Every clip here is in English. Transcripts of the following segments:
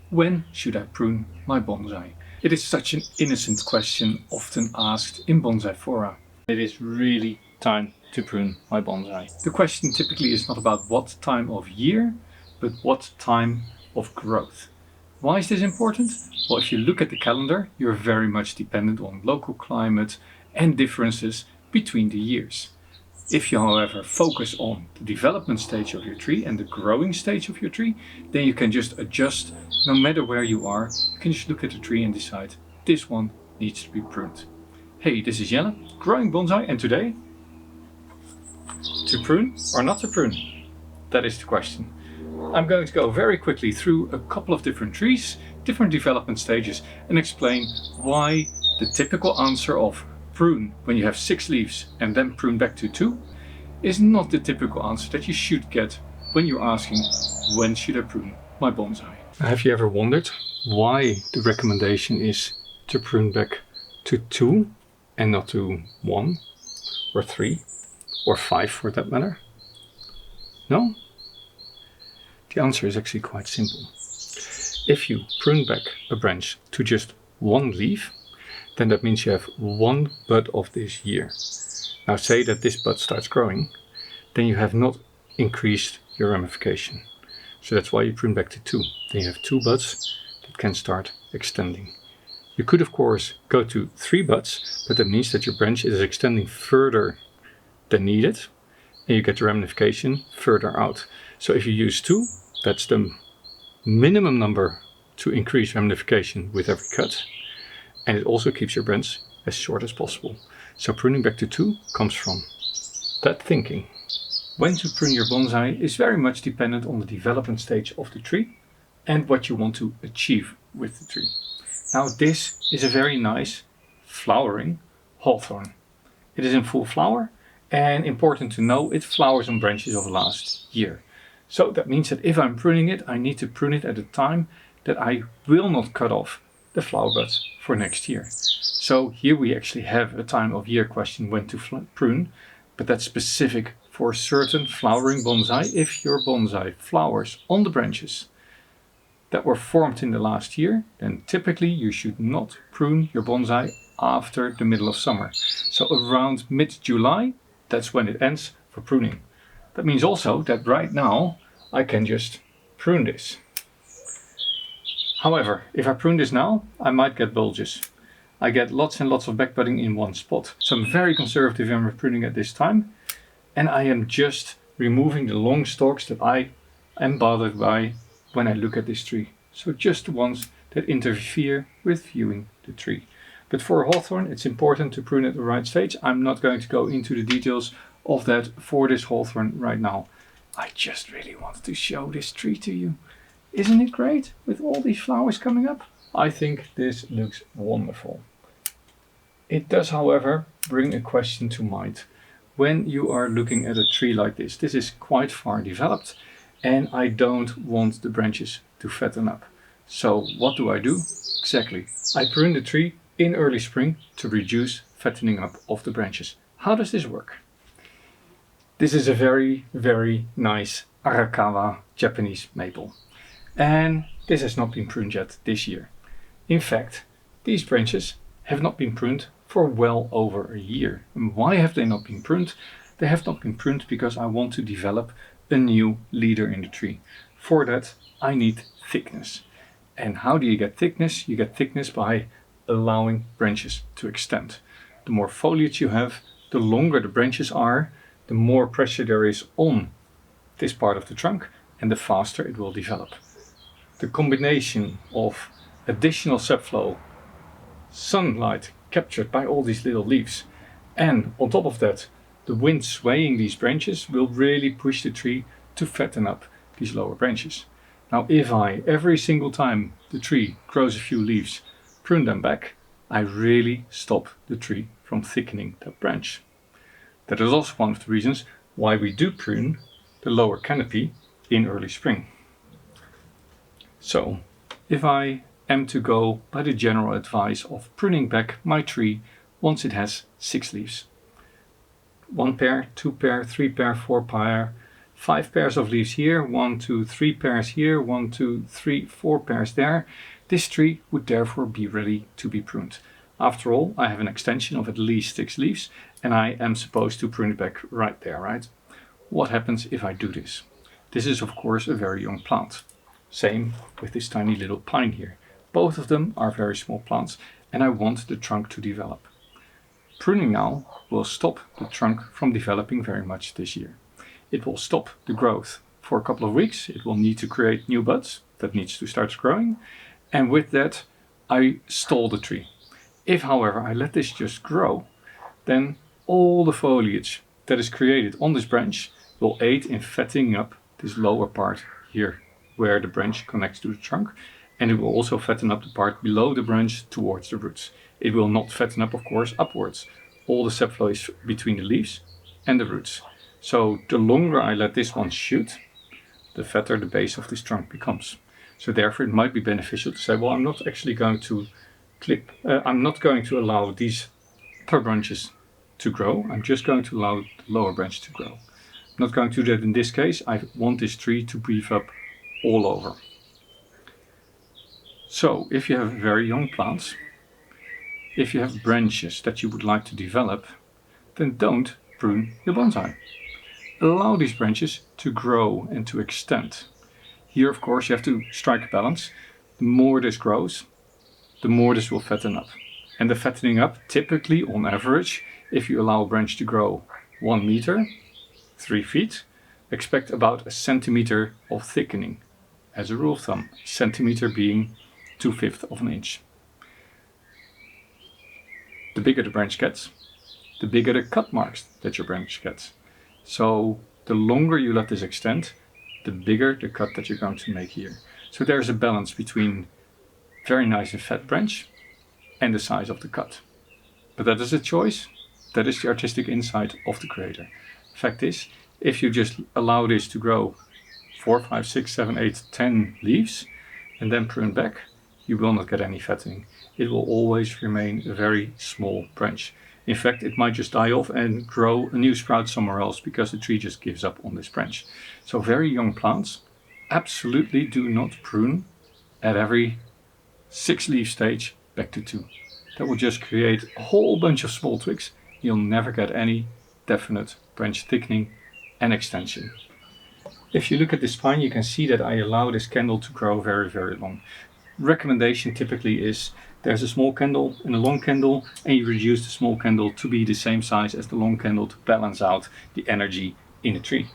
When should I prune my bonsai? It is such an innocent question often asked in bonsai fora. It is really time to prune my bonsai. The question typically is not about what time of year, but what time of growth. Why is this important? Well, if you look at the calendar, you're very much dependent on local climate and differences between the years. If you, however, focus on the development stage of your tree and the growing stage of your tree, then you can just adjust no matter where you are. You can just look at the tree and decide this one needs to be pruned. Hey, this is Jelle, growing bonsai, and today, to prune or not to prune? That is the question. I'm going to go very quickly through a couple of different trees, different development stages, and explain why the typical answer of prune when you have 6 leaves and then prune back to 2 is not the typical answer that you should get when you're asking when should I prune my bonsai. Have you ever wondered why the recommendation is to prune back to 2 and not to 1 or 3 or 5 for that matter? No? The answer is actually quite simple. If you prune back a branch to just 1 leaf, then that means you have 1 bud of this year. Now say that this bud starts growing, then you have not increased your ramification. So that's why you prune back to 2. Then you have 2 buds that can start extending. You could of course go to 3 buds, but that means that your branch is extending further than needed and you get the ramification further out. So if you use 2, that's the minimum number to increase ramification with every cut, and it also keeps your branch as short as possible. So pruning back to 2 comes from that thinking. When to prune your bonsai is very much dependent on the development stage of the tree and what you want to achieve with the tree. Now this is a very nice flowering hawthorn. It is in full flower, and important to know, it flowers on branches of last year. So that means that if I'm pruning it, I need to prune it at a time that I will not cut off the flower buds for next year. So here we actually have a time of year question when to prune, but that's specific for certain flowering bonsai. If your bonsai flowers on the branches that were formed in the last year, then typically you should not prune your bonsai after the middle of summer. So around mid-July, that's when it ends for pruning. That means also that right now I can just prune this. However, if I prune this now, I might get bulges. I get lots and lots of backbudding in one spot. So I'm very conservative when we're pruning at this time, and I am just removing the long stalks that I am bothered by when I look at this tree. So just the ones that interfere with viewing the tree. But for a hawthorn, it's important to prune at the right stage. I'm not going to go into the details of that for this hawthorn right now. I just really wanted to show this tree to you. Isn't it great with all these flowers coming up? I think this looks wonderful. It does, however, bring a question to mind. When you are looking at a tree like this is quite far developed, and I don't want the branches to fatten up. So what do I do? Exactly, I prune the tree in early spring to reduce fattening up of the branches. How does this work? This is a very, very nice Arakawa Japanese maple. And this has not been pruned yet this year. In fact, these branches have not been pruned for well over a year. And why have they not been pruned? They have not been pruned because I want to develop a new leader in the tree. For that, I need thickness. And how do you get thickness? You get thickness by allowing branches to extend. The more foliage you have, the longer the branches are, the more pressure there is on this part of the trunk, and the faster it will develop. The combination of additional subflow, sunlight captured by all these little leaves, and on top of that, the wind swaying these branches will really push the tree to fatten up these lower branches. Now, if I, every single time the tree grows a few leaves, prune them back, I really stop the tree from thickening that branch. That is also one of the reasons why we do prune the lower canopy in early spring. So, if I am to go by the general advice of pruning back my tree once it has 6 leaves. 1 pair, 2 pair, 3 pair, 4 pair, 5 pairs of leaves here, 1, 2, 3 pairs here, 1, 2, 3, 4 pairs there. This tree would therefore be ready to be pruned. After all, I have an extension of at least 6 leaves and I am supposed to prune it back right there, right? What happens if I do this? This is of course a very young plant. Same with this tiny little pine here. Both of them are very small plants and I want the trunk to develop. Pruning now will stop the trunk from developing very much this year. It will stop the growth for a couple of weeks. It will need to create new buds that needs to start growing. And with that, I stall the tree. If, however, I let this just grow, then all the foliage that is created on this branch will aid in fattening up this lower part here, where the branch connects to the trunk. And it will also fatten up the part below the branch towards the roots. It will not fatten up, of course, upwards. All the sap flow is between the leaves and the roots. So the longer I let this one shoot, the fatter the base of this trunk becomes. So therefore it might be beneficial to say, well, I'm not actually going to I'm not going to allow these upper branches to grow. I'm just going to allow the lower branch to grow. I'm not going to do that in this case. I want this tree to beef up all over. So if you have very young plants, if you have branches that you would like to develop, then don't prune your bonsai. Allow these branches to grow and to extend. Here, of course, you have to strike a balance. The more this grows, the more this will fatten up. And the fattening up, typically on average, if you allow a branch to grow 1 meter, 3 feet, expect about 1 centimeter of thickening. As a rule of thumb, a centimeter being 2/5 of an inch. The bigger the branch gets, the bigger the cut marks that your branch gets. So the longer you let this extend, the bigger the cut that you're going to make here. So there's a balance between very nice and fat branch and the size of the cut. But that is a choice. That is the artistic insight of the creator. Fact is, if you just allow this to grow 4, 5, 6, 7, 8, 10 leaves and then prune back, you will not get any fattening. It will always remain a very small branch. In fact, it might just die off and grow a new sprout somewhere else because the tree just gives up on this branch. So very young plants, absolutely do not prune at every 6 leaf stage back to 2. That will just create a whole bunch of small twigs. You'll never get any definite branch thickening and extension. If you look at this spine, you can see that I allow this candle to grow very, very long. Recommendation typically is there's a small candle and a long candle, and you reduce the small candle to be the same size as the long candle to balance out the energy in the tree.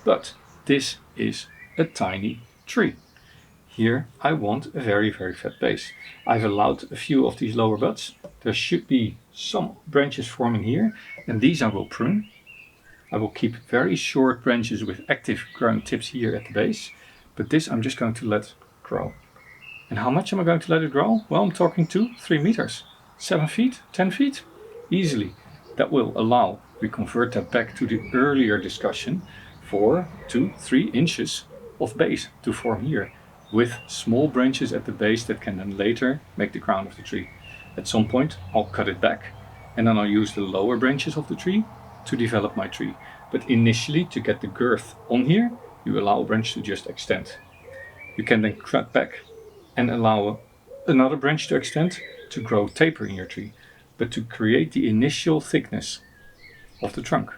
But this is a tiny tree. Here I want a very, very fat base. I've allowed a few of these lower buds. There should be some branches forming here, and these I will prune. I will keep very short branches with active growing tips here at the base, but this I'm just going to let grow. And how much am I going to let it grow? Well, I'm talking 2, 3 meters, 7 feet, 10 feet, easily. That will allow, we convert that back to the earlier discussion, 4, 2, 3 inches of base to form here, with small branches at the base that can then later make the crown of the tree. At some point, I'll cut it back, and then I'll use the lower branches of the tree to develop my tree. But initially, to get the girth on here, you allow a branch to just extend. You can then cut back and allow another branch to extend to grow taper in your tree, but to create the initial thickness of the trunk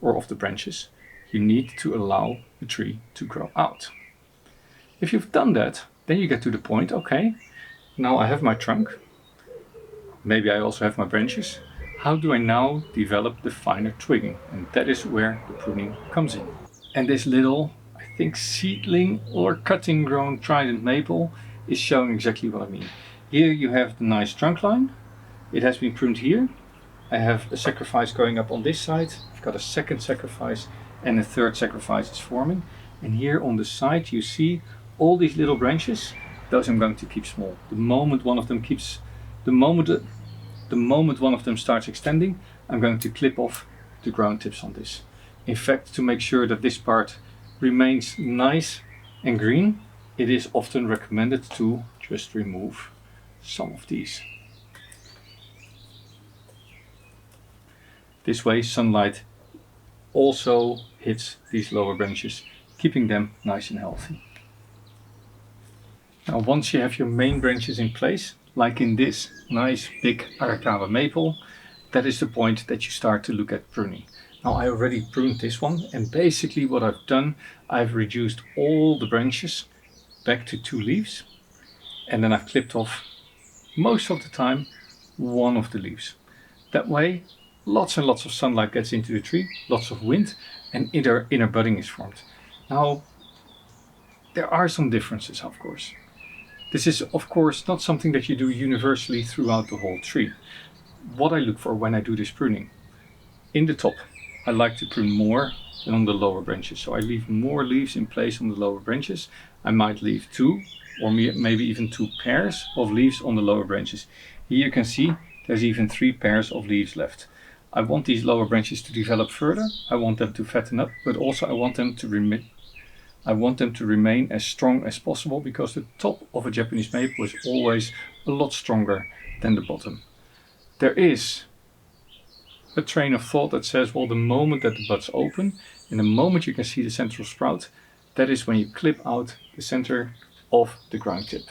or of the branches, you need to allow the tree to grow out. If you've done that, then you get to the point, okay, now I have my trunk, maybe I also have my branches. How do I now develop the finer twigging? And that is where the pruning comes in. And this little, I think, seedling or cutting grown trident maple is showing exactly what I mean. Here you have the nice trunk line. It has been pruned here. I have a sacrifice going up on this side. I've got a second sacrifice and a third sacrifice is forming. And here on the side you see all these little branches. Those I'm going to keep small. The moment one of them starts extending, I'm going to clip off the ground tips on this. In fact, to make sure that this part remains nice and green, it is often recommended to just remove some of these. This way sunlight also hits these lower branches, keeping them nice and healthy. Now once you have your main branches in place, like in this nice big Apical maple, that is the point that you start to look at pruning. Now I already pruned this one, and basically what I've done, I've reduced all the branches back to 2 leaves, and then I've clipped off most of the time one of the leaves. That way lots and lots of sunlight gets into the tree, lots of wind, and inner budding is formed. Now there are some differences, of course. This is of course not something that you do universally throughout the whole tree. What I look for when I do this pruning, in the top I like to prune more than on the lower branches, so I leave more leaves in place on the lower branches. I might leave 2 or maybe even 2 pairs of leaves on the lower branches. Here you can see there's even 3 pairs of leaves left. I want these lower branches to develop further, I want them to fatten up, but also I want them to remain as strong as possible, because the top of a Japanese maple is always a lot stronger than the bottom. There is a train of thought that says, well, the moment that the buds open, and the moment you can see the central sprout, that is when you clip out the center of the ground tip.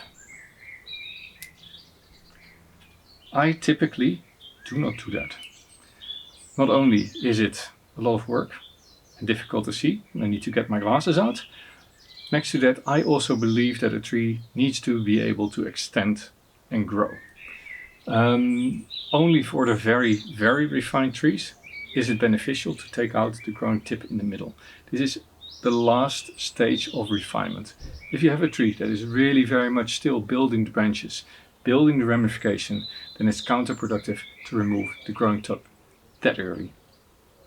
I typically do not do that. Not only is it a lot of work and difficult to see, and I need to get my glasses out. Next to that, I also believe that a tree needs to be able to extend and grow. Only for the very, very refined trees is it beneficial to take out the growing tip in the middle. This is the last stage of refinement. If you have a tree that is really very much still building the branches, building the ramification, then it's counterproductive to remove the growing top that early.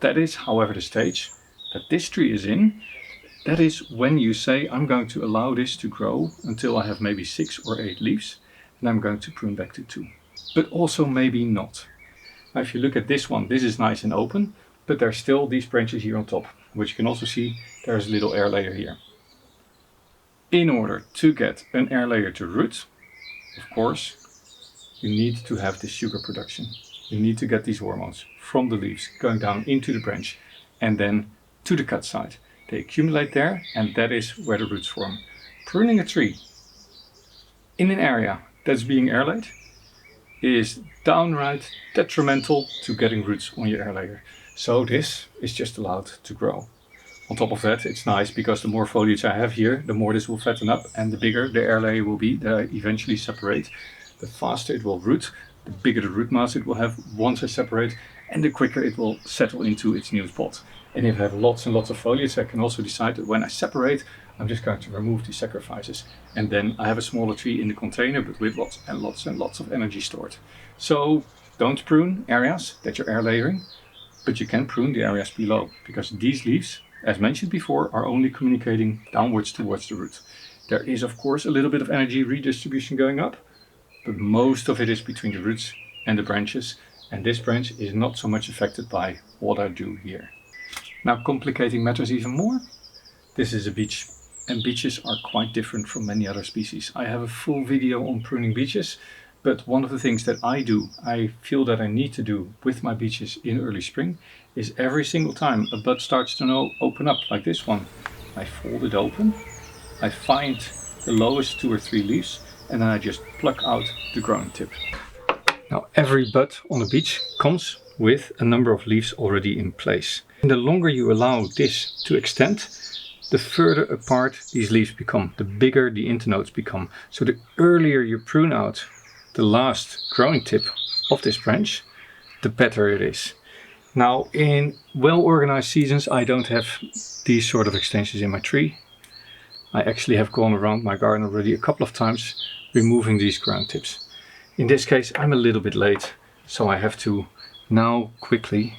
That is, however, the stage that this tree is in. That is when you say, I'm going to allow this to grow until I have maybe 6 or 8 leaves, and I'm going to prune back to 2. But also maybe not. Now if you look at this one, this is nice and open, but there's still these branches here on top, which you can also see there's a little air layer here. In order to get an air layer to root, of course, you need to have this sugar production. You need to get these hormones from the leaves going down into the branch and then to the cut side. They accumulate there, and that is where the roots form. Pruning a tree in an area that's being air laid is downright detrimental to getting roots on your air layer. So this is just allowed to grow. On top of that, it's nice because the more foliage I have here, the more this will fatten up, and the bigger the air layer will be that I eventually separate, the faster it will root, the bigger the root mass it will have once I separate, and the quicker it will settle into its new spot. And if I have lots and lots of foliage, I can also decide that when I separate, I'm just going to remove the sacrifices. And then I have a smaller tree in the container, but with lots and lots and lots of energy stored. So don't prune areas that you're air layering, but you can prune the areas below, because these leaves, as mentioned before, are only communicating downwards towards the root. There is of course a little bit of energy redistribution going up, but most of it is between the roots and the branches, and this branch is not so much affected by what I do here. Now complicating matters even more, this is a beech, and beeches are quite different from many other species. I have a full video on pruning beeches, but one of the things that I feel that I need to do with my beeches in early spring is every single time a bud starts to open up like this one, I fold it open, I find the lowest 2 or 3 leaves, and then I just pluck out the growing tip. Now every bud on a beech comes with a number of leaves already in place. And the longer you allow this to extend, the further apart these leaves become, the bigger the internodes become. So the earlier you prune out the last growing tip of this branch, the better it is. Now in well-organized seasons I don't have these sort of extensions in my tree. I actually have gone around my garden already a couple of times removing these ground tips. In this case I'm a little bit late, so I have to now quickly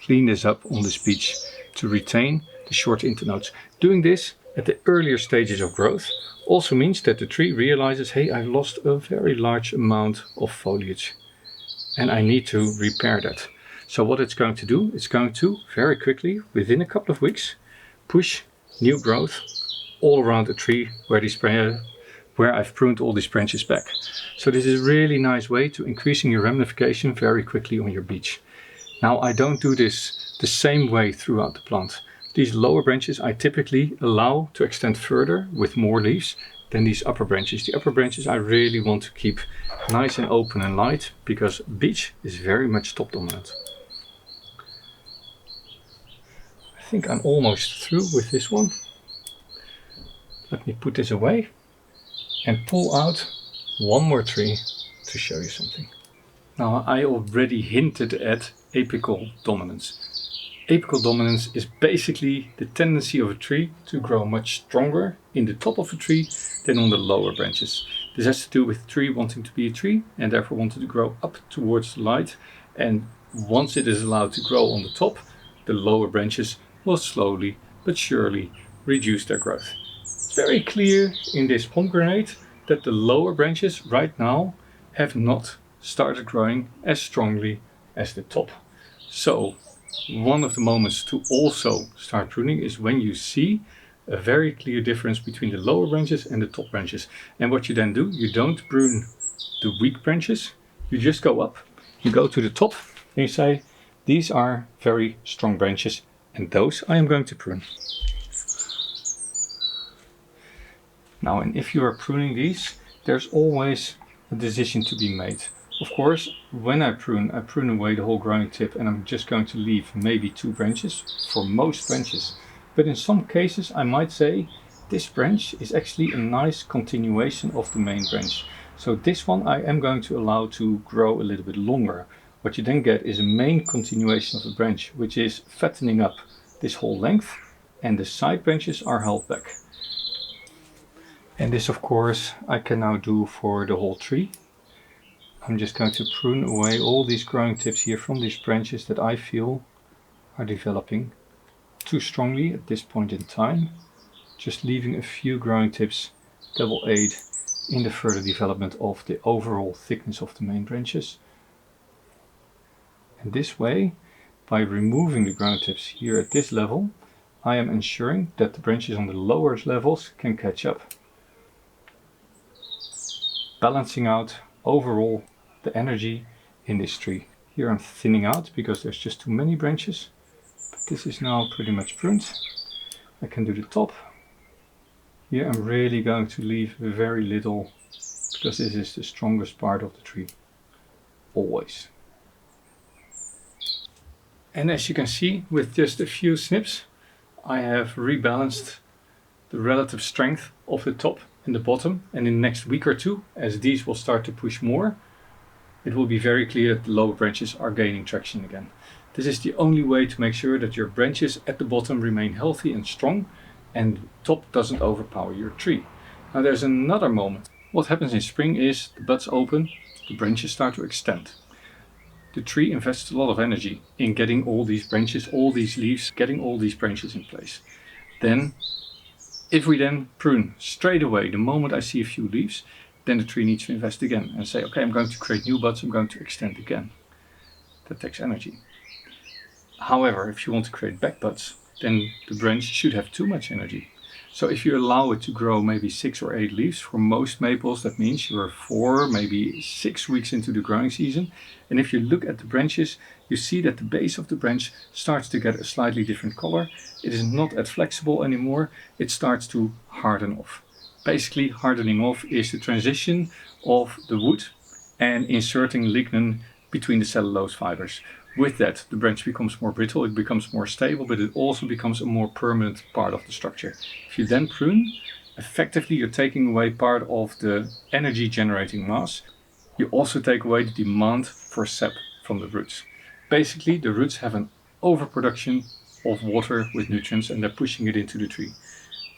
clean this up on this beech to retain the short internodes. Doing this at the earlier stages of growth also means that the tree realizes, hey, I've lost a very large amount of foliage and I need to repair that. So what it's going to do, it's going to very quickly, within a couple of weeks, push new growth all around the tree where I've pruned all these branches back. So this is a really nice way to increasing your ramification very quickly on your beech. Now I don't do this the same way throughout the plant. These lower branches I typically allow to extend further with more leaves than these upper branches. The upper branches I really want to keep nice and open and light because beech is very much top dominant. I think I'm almost through with this one. Let me put this away and pull out one more tree to show you something. Now, I already hinted at apical dominance. Apical dominance is basically the tendency of a tree to grow much stronger in the top of a tree than on the lower branches. This has to do with the tree wanting to be a tree and therefore wanting to grow up towards the light, and once it is allowed to grow on the top, the lower branches will slowly but surely reduce their growth. It's very clear in this pomegranate that the lower branches right now have not started growing as strongly as the top. So one of the moments to also start pruning is when you see a very clear difference between the lower branches and the top branches. And what you then do, you don't prune the weak branches, you just go up, you go to the top and you say, these are very strong branches and those I am going to prune. Now, and if you are pruning these, there's always a decision to be made. Of course, when I prune away the whole growing tip and I'm just going to leave maybe 2 branches for most branches. But in some cases I might say this branch is actually a nice continuation of the main branch. So this one I am going to allow to grow a little bit longer. What you then get is a main continuation of the branch, which is fattening up this whole length, and the side branches are held back. And this, of course, I can now do for the whole tree. I'm just going to prune away all these growing tips here from these branches that I feel are developing too strongly at this point in time. Just leaving a few growing tips that will aid in the further development of the overall thickness of the main branches. And this way, by removing the growing tips here at this level, I am ensuring that the branches on the lower levels can catch up, balancing out overall the energy in this tree. Here I'm thinning out because there's just too many branches, but this is now pretty much pruned. I can do the top. Here I'm really going to leave very little because this is the strongest part of the tree, always. And as you can see, with just a few snips, I have rebalanced the relative strength of the top and the bottom, and in the next week or two, as these will start to push more, it will be very clear that the lower branches are gaining traction again. This is the only way to make sure that your branches at the bottom remain healthy and strong and the top doesn't overpower your tree. Now there's another moment. What happens in spring is the buds open, the branches start to extend. The tree invests a lot of energy in getting all these branches, all these leaves, getting all these branches in place. Then, if we then prune straight away the moment I see a few leaves, then the tree needs to invest again and say, okay, I'm going to create new buds, I'm going to extend again. That takes energy. However, if you want to create back buds, then the branch should have too much energy. So if you allow it to grow maybe 6 or 8 leaves, for most maples that means you're 4, maybe 6 weeks into the growing season. And if you look at the branches, you see that the base of the branch starts to get a slightly different color. It is not as flexible anymore, it starts to harden off. Basically, hardening off is the transition of the wood and inserting lignin between the cellulose fibers. With that, the branch becomes more brittle, it becomes more stable, but it also becomes a more permanent part of the structure. If you then prune, effectively you're taking away part of the energy generating mass. You also take away the demand for sap from the roots. Basically, the roots have an overproduction of water with nutrients and they're pushing it into the tree.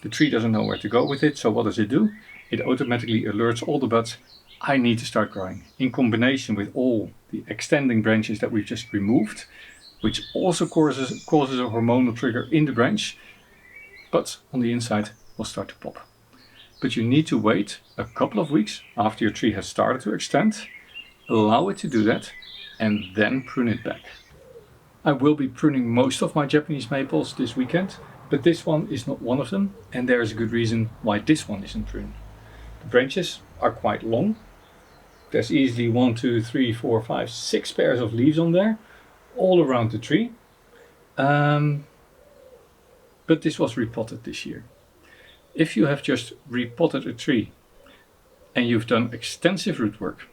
The tree doesn't know where to go with it, so what does it do? It automatically alerts all the buds, I need to start growing. In combination with all the extending branches that we've just removed, which also causes a hormonal trigger in the branch, buds on the inside will start to pop. But you need to wait a couple of weeks after your tree has started to extend, allow it to do that, and then prune it back. I will be pruning most of my Japanese maples this weekend, but this one is not one of them, and there is a good reason why this one isn't pruned. The branches are quite long. There's easily 1, 2, 3, 4, 5, 6 pairs of leaves on there, all around the tree. but this was repotted this year. If you have just repotted a tree and you've done extensive root work,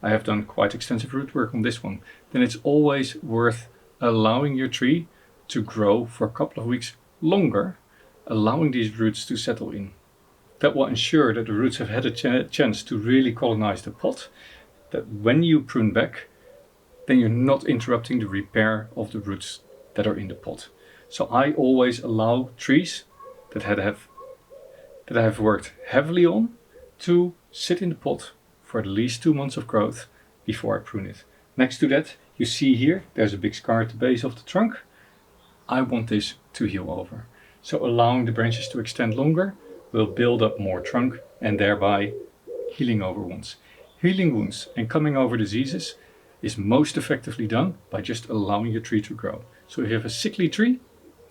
I have done quite extensive root work on this one, then it's always worth allowing your tree to grow for a couple of weeks longer, allowing these roots to settle in. That will ensure that the roots have had a chance to really colonize the pot, that when you prune back, then you're not interrupting the repair of the roots that are in the pot. So I always allow trees that I have worked heavily on to sit in the pot for at least 2 months of growth before I prune it. Next to that, you see here, there's a big scar at the base of the trunk. I want this to heal over. So allowing the branches to extend longer will build up more trunk and thereby healing over wounds. Healing wounds and coming over diseases is most effectively done by just allowing your tree to grow. So if you have a sickly tree,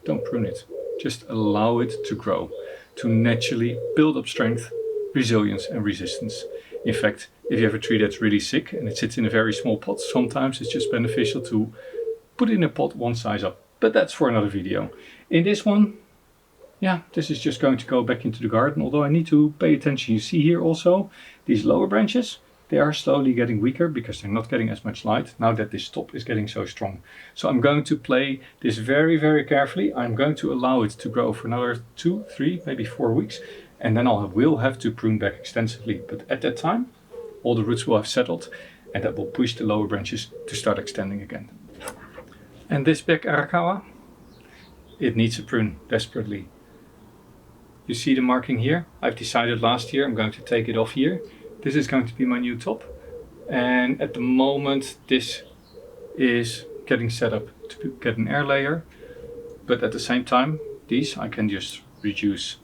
don't prune it. Just allow it to grow, to naturally build up strength, resilience and resistance. In fact, if you have a tree that's really sick and it sits in a very small pot, sometimes it's just beneficial to put it in a pot one size up. But that's for another video. In this one, yeah, this is just going to go back into the garden, although I need to pay attention. You see here also, these lower branches, they are slowly getting weaker because they're not getting as much light now that this top is getting so strong. So I'm going to play this very, very carefully. I'm going to allow it to grow for another 2, 3, maybe 4 weeks. And then I will have to prune back extensively. But at that time, all the roots will have settled and that will push the lower branches to start extending again. And this big Arakawa, it needs a prune desperately. You see the marking here? I've decided last year I'm going to take it off here. This is going to be my new top, and at the moment this is getting set up to get an air layer, but at the same time these I can just reduce.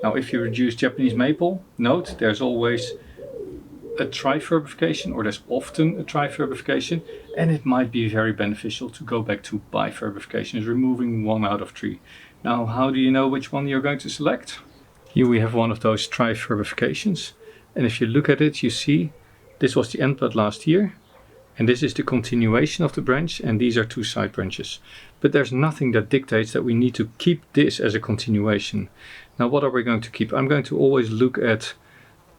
Now if you reduce Japanese maple, note there's always a tri-ferbification, or there's often a tri-ferbification, and it might be very beneficial to go back to bi-ferbification, is removing one out of tree. Now how do you know which one you're going to select? Here we have one of those tri-ferbifications. And if you look at it, you see this was the end bud last year, and this is the continuation of the branch, and these are 2 side branches. But there's nothing that dictates that we need to keep this as a continuation. Now what are we going to keep? I'm going to always look at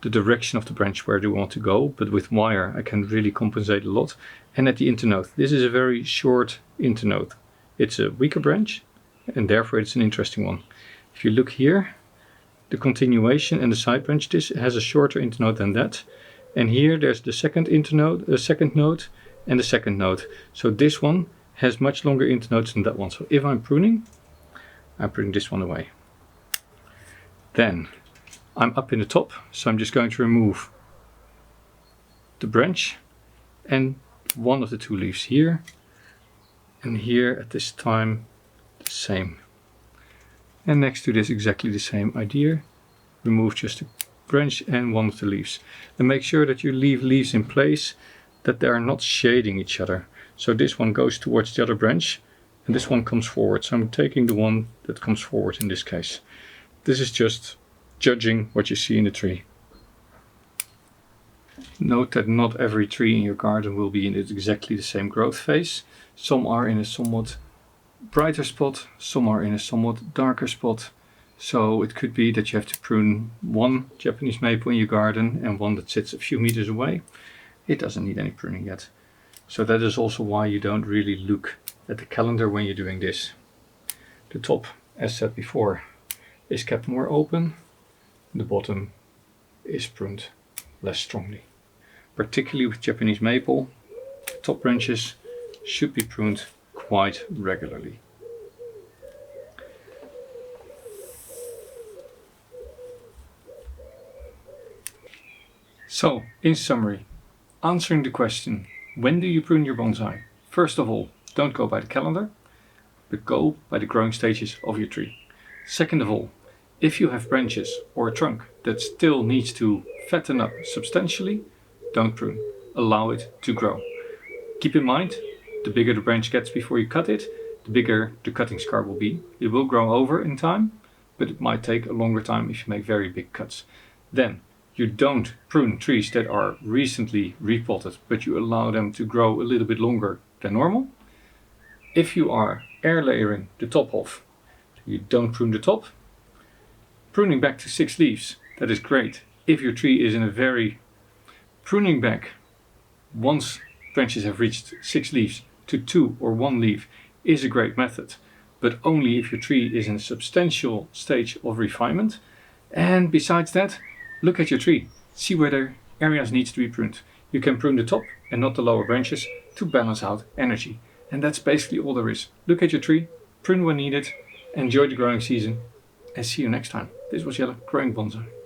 the direction of the branch, where do we want to go, but with wire I can really compensate a lot. And at the internode, this is a very short internode. It's a weaker branch and therefore it's an interesting one. If you look here, the continuation and the side branch, this has a shorter internode than that, and here there's the second internode, the second node and the second node. So this one has much longer internodes than that one. So if I'm pruning this one away. Then I'm up in the top, so I'm just going to remove the branch and one of the 2 leaves here, and here at this time the same. And next to this exactly the same idea. Remove just the branch and one of the leaves. And make sure that you leave leaves in place, that they are not shading each other. So this one goes towards the other branch and this one comes forward. So I'm taking the one that comes forward in this case. This is just judging what you see in the tree. Note that not every tree in your garden will be in exactly the same growth phase. Some are in a somewhat brighter spot, some are in a somewhat darker spot. So it could be that you have to prune one Japanese maple in your garden and one that sits a few meters away. It doesn't need any pruning yet. So that is also why you don't really look at the calendar when you're doing this. The top, as said before, is kept more open. The bottom is pruned less strongly. Particularly with Japanese maple, top branches should be pruned quite regularly. So, in summary, answering the question, when do you prune your bonsai? First of all, don't go by the calendar, but go by the growing stages of your tree. Second of all, if you have branches or a trunk that still needs to fatten up substantially, don't prune. Allow it to grow. Keep in mind, the bigger the branch gets before you cut it, the bigger the cutting scar will be. It will grow over in time, but it might take a longer time if you make very big cuts. Then, you don't prune trees that are recently repotted, but you allow them to grow a little bit longer than normal. If you are air layering the top off, you don't prune the top. Pruning back to 6 leaves, that is great if your tree is in a very pruning back once branches have reached 6 leaves to 2 or 1 leaf is a great method, but only if your tree is in a substantial stage of refinement. And besides that, look at your tree, see whether areas needs to be pruned. You can prune the top and not the lower branches to balance out energy. And that's basically all there is. Look at your tree, prune when needed, enjoy the growing season, and see you next time. This was Jelle, growing bonsai.